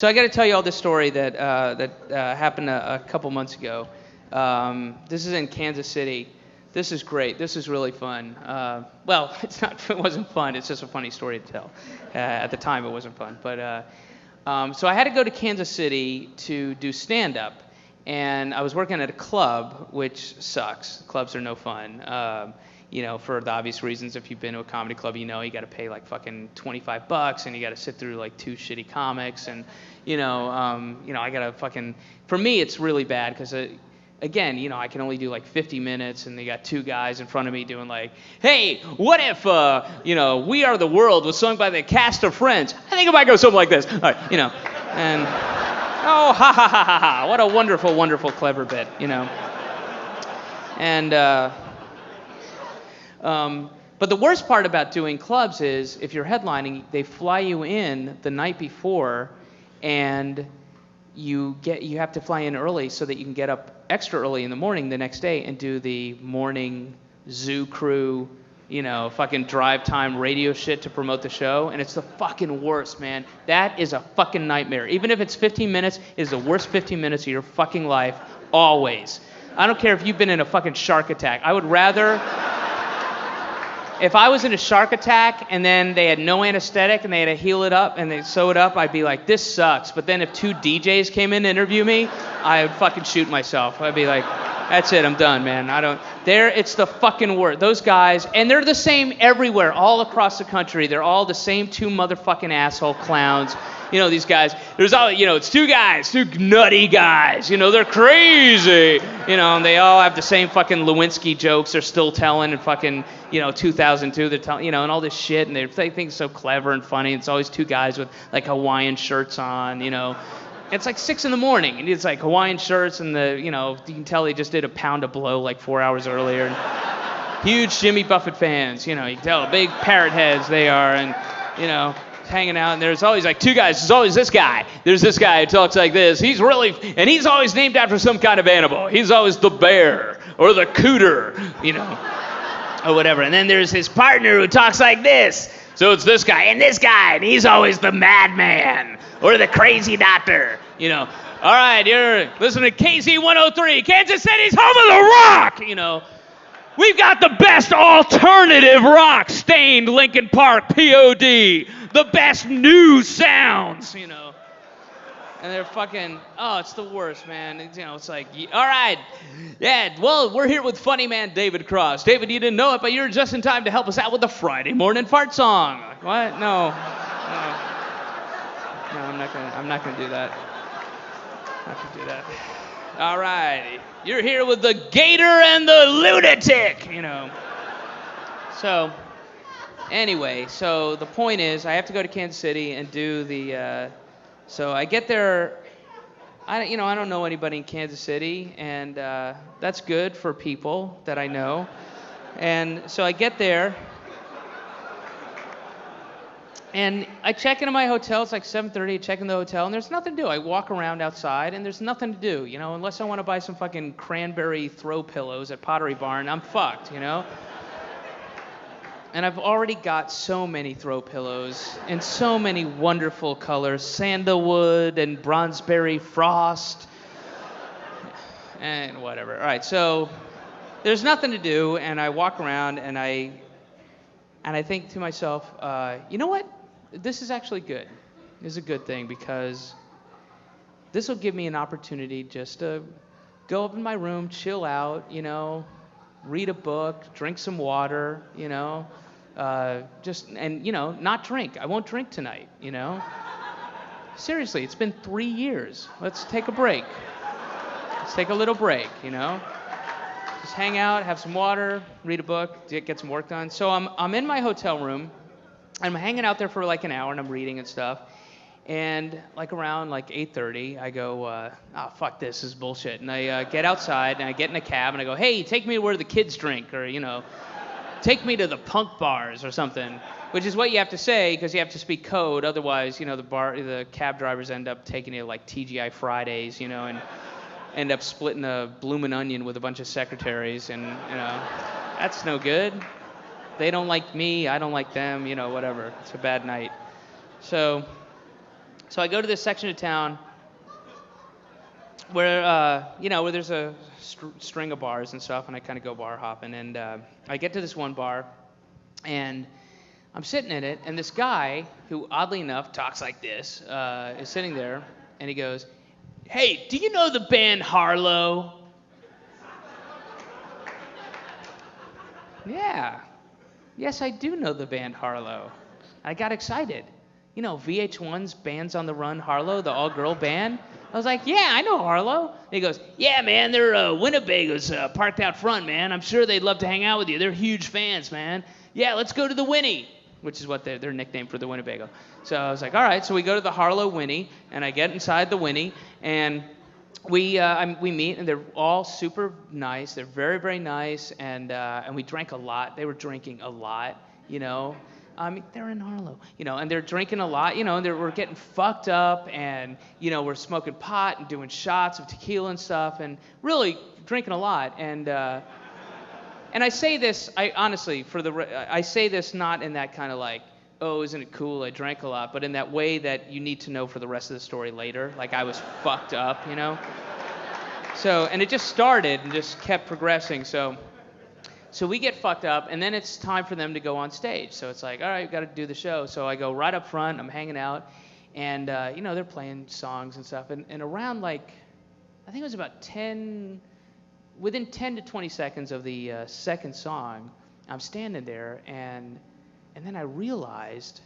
So I got to tell you all this story that happened a couple months ago. This is in Kansas City. This is great. This is really fun. Well, it's not. It wasn't fun. It's just a funny story to tell. At the time, it wasn't fun. But so I had to go to Kansas City to do stand-up, and I was working at a club, which sucks. Clubs are no fun. For the obvious reasons. If you've been to a comedy club, you got to pay like fucking $25, and you got to sit through like two shitty comics, and I got to fucking. For me, it's really bad because. Again, I can only do like 50 minutes, and they got two guys in front of me doing like, hey, what if, We Are the World was sung by the cast of Friends? I think it might go something like this. All right, and, oh, ha, ha, ha, ha, ha. What a wonderful, wonderful, clever bit, And, but the worst part about doing clubs is if you're headlining, they fly you in the night before, and you have to fly in early so that you can get up extra early in the morning the next day and do the morning zoo crew, fucking drive time radio shit to promote the show. And it's the fucking worst, man. That is a fucking nightmare. Even if it's 15 minutes, it is the worst 15 minutes of your fucking life, always. I don't care if you've been in a fucking shark attack. I would rather... If I was in a shark attack and then they had no anesthetic and they had to heal it up and they sew it up, I'd be like, this sucks. But then if two DJs came in to interview me, I would fucking shoot myself. I'd be like, that's it, I'm done, man. It's the fucking worst. Those guys, and they're the same everywhere, all across the country. They're all the same two motherfucking asshole clowns. These guys, there's all, it's two guys, two nutty guys, they're crazy, and they all have the same fucking Lewinsky jokes they're still telling in fucking, 2002, they're telling, and all this shit, and they think it's so clever and funny. It's always two guys with like Hawaiian shirts on, It's like 6 a.m, and it's like Hawaiian shirts, and you can tell they just did a pound of blow like 4 hours earlier. Huge Jimmy Buffett fans, you can tell, big parrot heads they are, and, hanging out, and there's always like two guys. There's always this guy. There's this guy who talks like this. He's always named after some kind of animal. He's always the bear or the cooter, or whatever. And then there's his partner who talks like this. So it's this guy, and he's always the madman or the crazy doctor, All right, you're listening to KZ103, Kansas City's home of the rock, We've got the best alternative rock, Stained, Linkin Park, POD, the best new sounds, And they're fucking, it's the worst, man. It's like, all right, yeah, well, we're here with funny man David Cross. David, you didn't know it, but you're just in time to help us out with the Friday morning fart song. Like, what? No, I'm not gonna do that. I'm not gonna do that. All right, you're here with the Gator and the Lunatic, So, anyway, so the point is, I have to go to Kansas City and do the. So I get there. I don't know anybody in Kansas City, and that's good for people that I know. And so I get there. And I check into my hotel. It's like 7:30. I check in the hotel, and there's nothing to do. I walk around outside, and there's nothing to do, unless I want to buy some fucking cranberry throw pillows at Pottery Barn. I'm fucked, And I've already got so many throw pillows in so many wonderful colors, sandalwood and bronzeberry frost, and whatever. All right, so there's nothing to do, and I walk around, and I think to myself, you know what? This is actually good. This is a good thing because this will give me an opportunity just to go up in my room, chill out, read a book, drink some water, not drink. I won't drink tonight, Seriously, it's been 3 years. Let's take a break. Let's take a little break, Just hang out, have some water, read a book, get some work done. So I'm in my hotel room. I'm hanging out there for like an hour, and I'm reading and stuff. And like around like 8:30, I go, fuck this is bullshit. And I get outside, and I get in a cab, and I go, hey, take me to where the kids drink, or, take me to the punk bars or something, which is what you have to say because you have to speak code. Otherwise, the cab drivers end up taking you to like TGI Fridays, and end up splitting a bloomin' onion with a bunch of secretaries, and, that's no good. They don't like me, I don't like them, whatever. It's a bad night. So So I go to this section of town where, where there's a string of bars and stuff, and I kind of go bar hopping. And I get to this one bar, and I'm sitting in it, and this guy, who oddly enough talks like this, is sitting there, and he goes, "Hey, do you know the band Harlow?" Yeah. Yes, I do know the band Harlow. I got excited. You know, VH1's Bands on the Run Harlow, the all-girl band. I was like, yeah, I know Harlow. And he goes, yeah, man, they're Winnebagos parked out front, man. I'm sure they'd love to hang out with you. They're huge fans, man. Yeah, let's go to the Winnie, which is what their nickname for the Winnebago. So I was like, all right. So we go to the Harlow Winnie, and I get inside the Winnie, and we meet, and they're all super nice. They're very, very nice, and we drank a lot. They were drinking a lot, you know. I mean, they're in Harlow, you know, and they're drinking a lot, you know, and we're getting fucked up, and, you know, we're smoking pot and doing shots of tequila and stuff, and really drinking a lot. And I say this, I say this not in that kind of like, oh, isn't it cool, I drank a lot, but in that way that you need to know for the rest of the story later. Like, I was fucked up, you know? So, and it just started and just kept progressing. So we get fucked up, and then it's time for them to go on stage. So it's like, all right, we've got to do the show. So I go right up front, I'm hanging out, and, you know, they're playing songs and stuff. And around, like, I think it was about within 10 to 20 seconds of the second song, I'm standing there, and then I realized,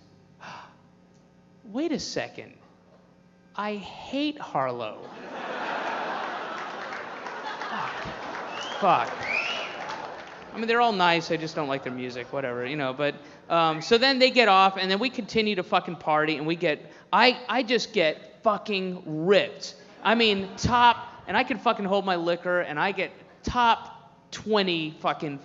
wait a second, I hate Harlow. Fuck. I mean, they're all nice. I just don't like their music, whatever, you know. But so then they get off, and then we continue to fucking party, and I just get fucking ripped. I mean, and I can fucking hold my liquor, and I get top 20 fucking,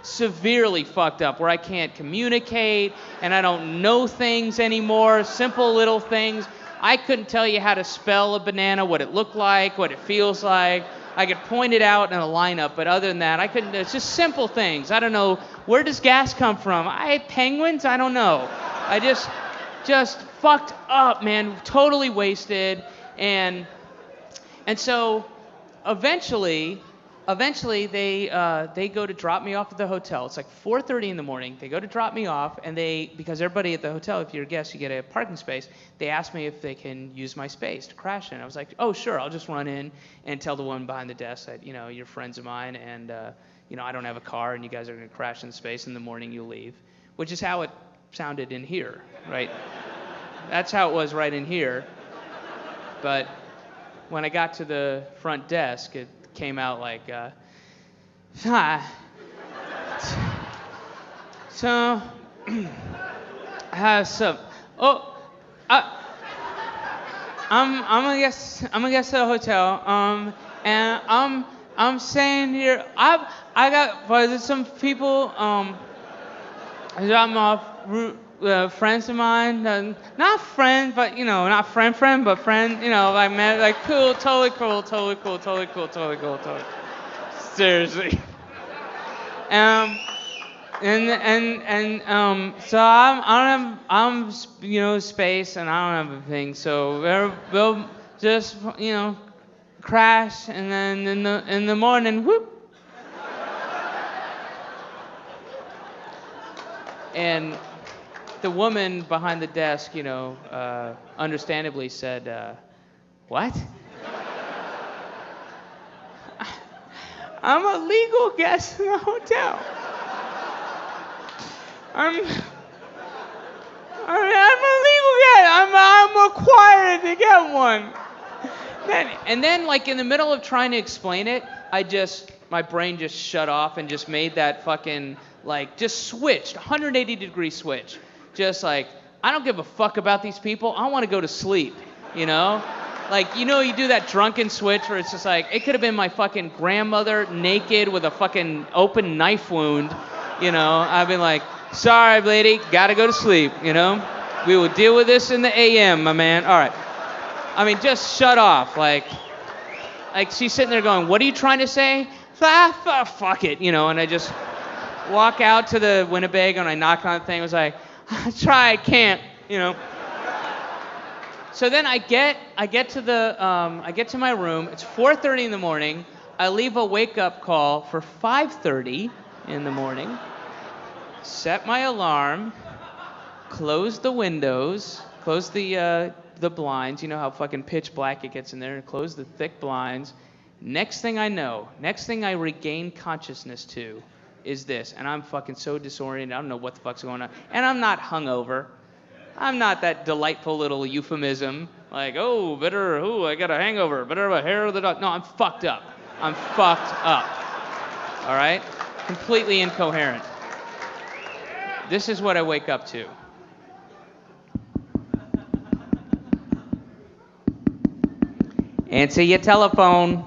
severely fucked up, where I can't communicate, and I don't know things anymore, simple little things. I couldn't tell you how to spell a banana, what it looked like, what it feels like. I could point it out in a lineup, but other than that, I couldn't. It's just simple things. I don't know, where does gas come from? Penguins? I don't know. I just fucked up, man. Totally wasted. And so eventually they go to drop me off at the hotel. It's like 4:30 in the morning. They go to drop me off, and because everybody at the hotel, if you're a guest, you get a parking space. They asked me if they can use my space to crash in. I was like, oh, sure, I'll just run in and tell the woman behind the desk that, you know, you're friends of mine, and, you know, I don't have a car, and you guys are going to crash in the space. In the morning, you'll leave, which is how it sounded in here, right? That's how it was right in here. But when I got to the front desk, it came out like, hi. So, I have some. Oh, I'm a guest at the hotel. And I'm staying here. There's some people. I'm off. Friends of mine, not friends, but, you know, not friend, but friend, you know, I met, like, cool, totally cool. Seriously. So I'm you know, space, and I don't have a thing, so we'll just, you know, crash, and then in the morning, whoop. And the woman behind the desk, you know, understandably said, what? I'm a legal guest in the hotel. I'm a legal guest. I'm required to get one. And then, like, in the middle of trying to explain it, my brain just shut off and just made that fucking, like, just switched, 180-degree switch. Just like, I don't give a fuck about these people. I want to go to sleep, you know? Like, you know, you do that drunken switch where it's just like, it could have been my fucking grandmother naked with a fucking open knife wound, you know? I've been like, sorry, lady, gotta go to sleep, you know? We will deal with this in the AM, my man. All right. I mean, just shut off. Like she's sitting there going, what are you trying to say? Fuck it, you know? And I just walk out to the Winnebago, and I knock on the thing. I was like, I try, I can't, you know? So then I get to my room. It's 4:30 in the morning. I leave a wake-up call for 5:30 in the morning. Set my alarm. Close the windows. Close the blinds. You know how fucking pitch black it gets in there. Close the thick blinds. Next thing I regain consciousness to is this, and I'm fucking so disoriented. I don't know what the fuck's going on, and I'm not hungover. I'm not that delightful little euphemism like, I got a hangover, better have a hair of the dog. No, I'm fucked up. All right? Completely incoherent. This is what I wake up to. Answer your telephone.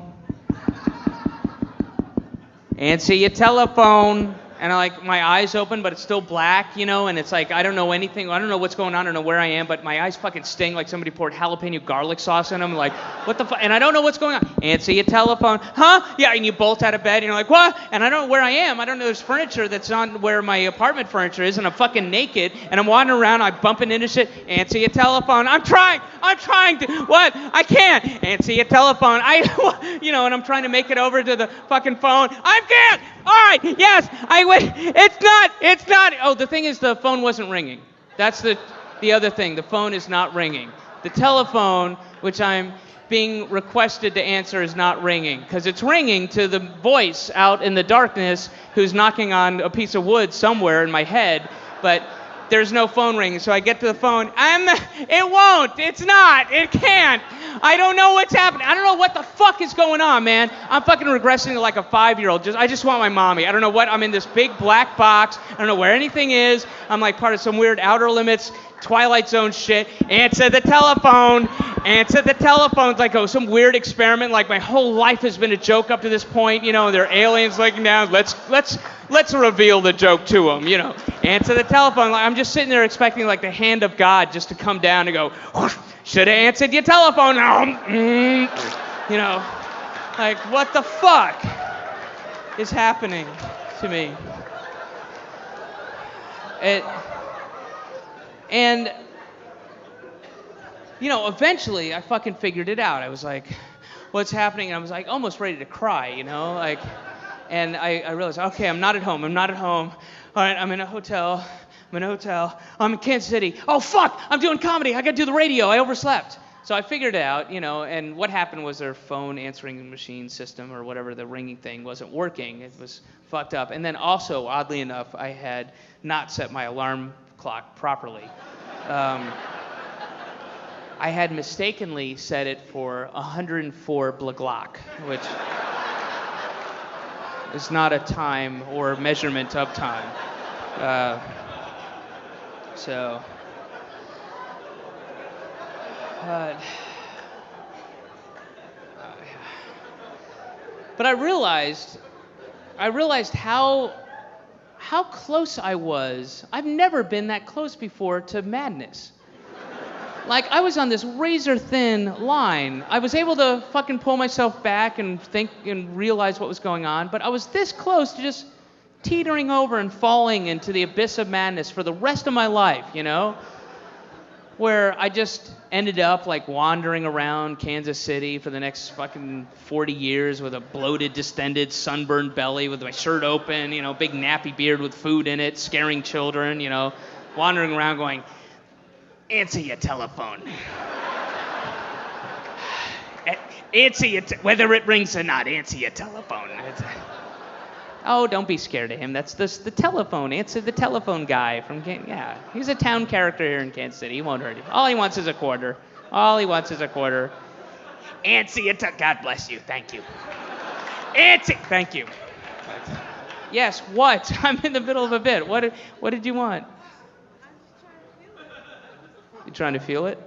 Answer your telephone. And my eyes open, but it's still black, and it's like, I don't know anything. I don't know what's going on. I don't know where I am, but my eyes fucking sting like somebody poured jalapeno garlic sauce in them. Like, what the fuck? And I don't know what's going on. Answer your telephone. Huh? Yeah, and you bolt out of bed, and you're like, what? And I don't know where I am. I don't know there's furniture that's on where my apartment furniture is, and I'm fucking naked, and I'm wandering around, I'm bumping into shit. Answer your telephone. I'm trying to, what? I can't. Answer your telephone. And I'm trying to make it over to the fucking phone. I can't. All right, yes, it's not. Oh, the thing is, the phone wasn't ringing. That's the other thing. The phone is not ringing. The telephone, which I'm being requested to answer, is not ringing, because it's ringing to the voice out in the darkness who's knocking on a piece of wood somewhere in my head, but there's no phone ringing. So I get to the phone. It won't. It's not. It can't. I don't know what's happening. I don't know what the fuck is going on, man. I'm fucking regressing to like a 5-year-old. I just want my mommy. I don't know what. I'm in this big black box. I don't know where anything is. I'm like part of some weird Outer Limits Twilight Zone shit. Answer the telephone. Answer the telephone. It's like some weird experiment. Like my whole life has been a joke up to this point. There are aliens looking down. Let's reveal the joke to them. Answer the telephone. I'm just sitting there expecting like the hand of God just to come down and go, should have answered your telephone. Like what the fuck is happening to me? And eventually I fucking figured it out. I was like, what's happening? And I was like almost ready to cry, and I realized, okay, I'm not at home. All right, I'm in a hotel. I'm in Kansas City. Oh, fuck, I'm doing comedy. I got to do the radio. I overslept. So I figured it out, and what happened was their phone answering machine system or whatever, the ringing thing wasn't working. It was fucked up. And then also, oddly enough, I had not set my alarm clock properly. I had mistakenly set it for 104 Blaglock, which is not a time or measurement of time. But I realized how close I was. I've never been that close before to madness. Like, I was on this razor-thin line. I was able to fucking pull myself back and think and realize what was going on, but I was this close to just teetering over and falling into the abyss of madness for the rest of my life, where I just ended up, like, wandering around Kansas City for the next fucking 40 years with a bloated, distended, sunburned belly with my shirt open, big nappy beard with food in it, scaring children, wandering around going, answer your telephone. Whether it rings or not, answer your telephone. Oh, don't be scared of him. That's the telephone. Answer the telephone guy from yeah. He's a town character here in Kansas City. He won't hurt you. All he wants is a quarter. Answer your God bless you. Thank you. Answer. Thank you. Yes. What? I'm in the middle of a bit. What did you want? You trying to feel it?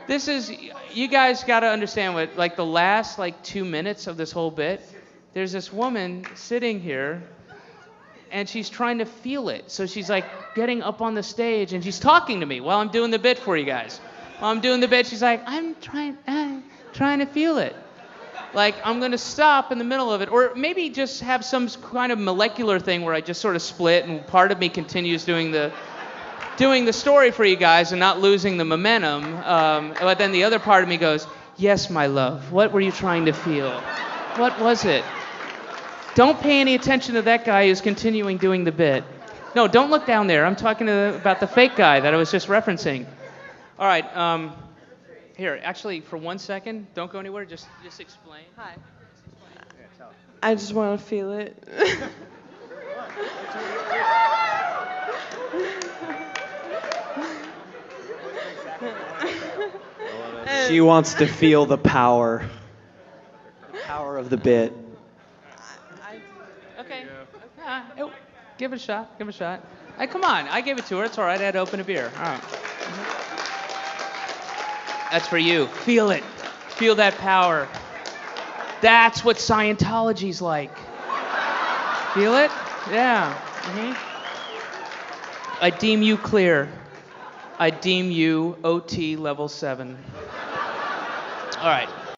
This is, you guys got to understand what, like the last 2 minutes of this whole bit, there's this woman sitting here and she's trying to feel it. So she's getting up on the stage and she's talking to me while I'm doing the bit for you guys. While I'm doing the bit, she's like, I'm trying to feel it. Like, I'm going to stop in the middle of it, or maybe just have some kind of molecular thing where I just sort of split and part of me continues doing the doing the story for you guys and not losing the momentum. But then the other part of me goes, yes, my love, what were you trying to feel? What was it? Don't pay any attention to that guy who's continuing doing the bit. No, don't look down there. I'm talking about the fake guy that I was just referencing. All right. Here, actually, for 1 second, don't go anywhere. Just explain. Hi. I just want to feel it. She wants to feel the power of the bit. Okay. Give it a shot. Give it a shot. Hey, come on. I gave it to her. It's all right. I had to open a beer. All right. That's for you. Feel it. Feel that power. That's what Scientology's like. Feel it? Yeah. I deem you clear. I deem you OT level 7. All right.